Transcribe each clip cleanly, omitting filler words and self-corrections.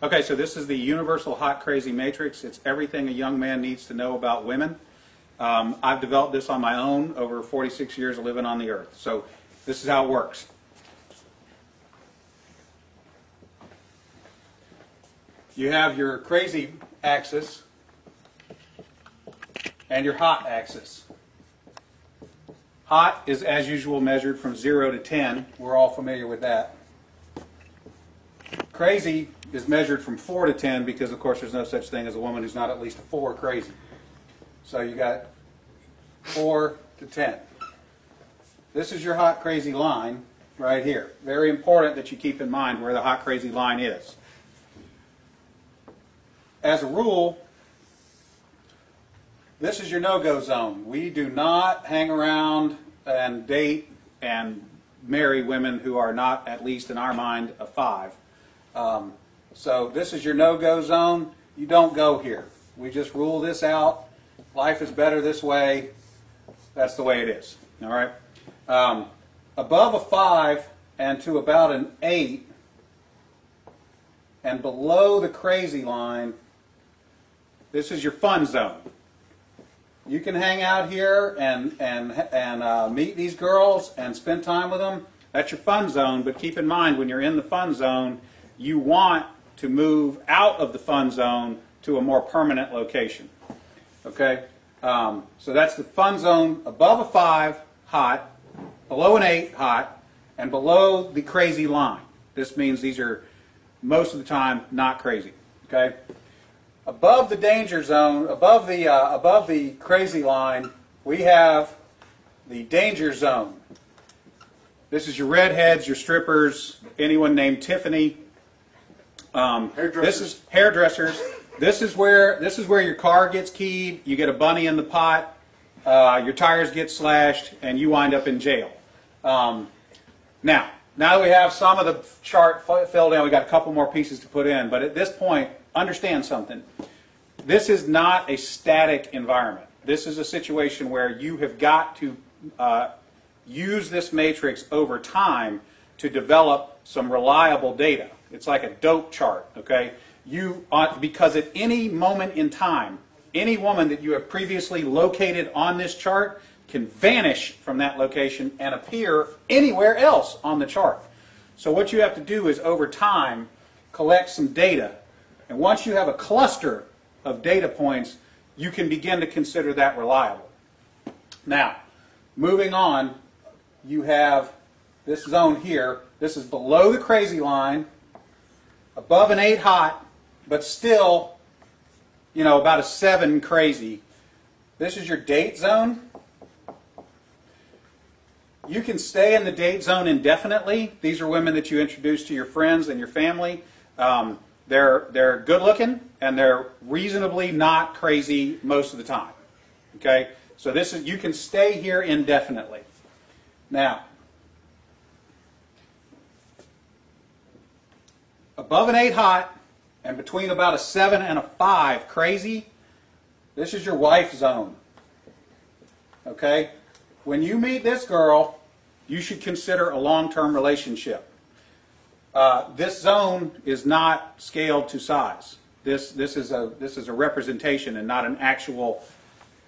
Okay, so this is the Universal Hot Crazy Matrix. It's everything a young man needs to know about women. I've developed this on my own over 46 years of living on the earth. So this is how it works. You have your crazy axis and your hot axis. Hot is, as usual, measured from 0 to 10. We're all familiar with that. Crazy is measured from 4 to 10 because, of course, there's no such thing as a woman who's not at least a 4 crazy. So you got 4 to 10. This is your hot crazy line right here. Very important that you keep in mind where the hot crazy line is. As a rule, this is your no-go zone. We do not hang around and date and marry women who are not, at least in our mind, a 5. So this is your no-go zone. You don't go here. We just rule this out. Life is better this way. That's the way it is. All right. Above a 5 and to about an 8 and below the crazy line, this is your fun zone. You can hang out here and meet these girls and spend time with them. That's your fun zone, but keep in mind when you're in the fun zone, you want to move out of the fun zone to a more permanent location. Okay? So that's the fun zone above a 5, hot, below an 8, hot, and below the crazy line. This means these are most of the time not crazy. Okay? Above the danger zone, above the crazy line, we have the danger zone. This is your redheads, your strippers, anyone named Tiffany. This is hairdressers. This is where your car gets keyed. You get a bunny in the pot. Your tires get slashed, and you wind up in jail. Now that we have some of the chart filled in, we got a couple more pieces to put in. But at this point, understand something. This is not a static environment. This is a situation where you have got to use this matrix over time to develop some reliable data. It's like a dope chart, okay? Because at any moment in time, any woman that you have previously located on this chart can vanish from that location and appear anywhere else on the chart. So what you have to do is, over time, collect some data. And once you have a cluster of data points, you can begin to consider that reliable. Now, moving on, you have this zone here. This is below the crazy line, above an 8 hot, but still, about a 7 crazy. This is your date zone. You can stay in the date zone indefinitely. These are women that you introduce to your friends and your family. They're good looking and they're reasonably not crazy most of the time. Okay? So you can stay here indefinitely. Now, above an 8 hot and between about a 7 and a 5 crazy, this is your wife zone. Okay? When you meet this girl, you should consider a long-term relationship. This zone is not scaled to size. This is a representation and not an actual.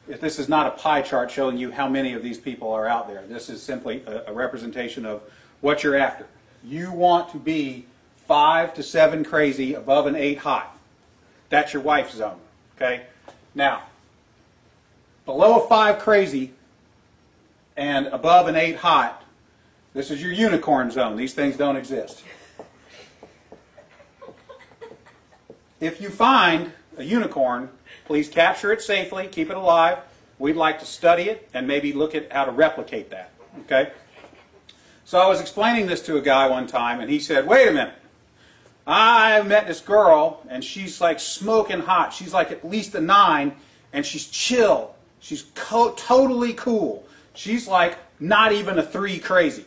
This is not a pie chart showing you how many of these people are out there. This is simply a representation of what you're after. You want to be 5 to 7 crazy above an 8 hot. That's your wife zone. Okay? Now, below a 5 crazy and above an 8 hot, this is your unicorn zone. These things don't exist. If you find a unicorn, please capture it safely, keep it alive. We'd like to study it and maybe look at how to replicate that. Okay? So I was explaining this to a guy one time, and he said, wait a minute. I met this girl, and she's like smoking hot. She's like at least a 9, and she's chill. She's totally cool. She's like not even a 3 crazy.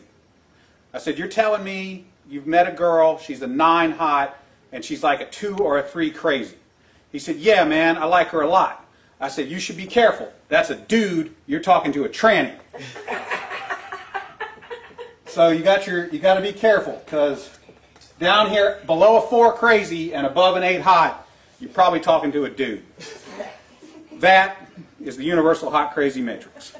I said, you're telling me you've met a girl, she's a 9 hot, and she's like a 2 or a 3 crazy. He said, yeah, man, I like her a lot. I said, you should be careful. That's a dude. You're talking to a tranny. So you got to be careful, because down here below a 4 crazy and above an 8 hot, you're probably talking to a dude. That is the universal hot crazy matrix.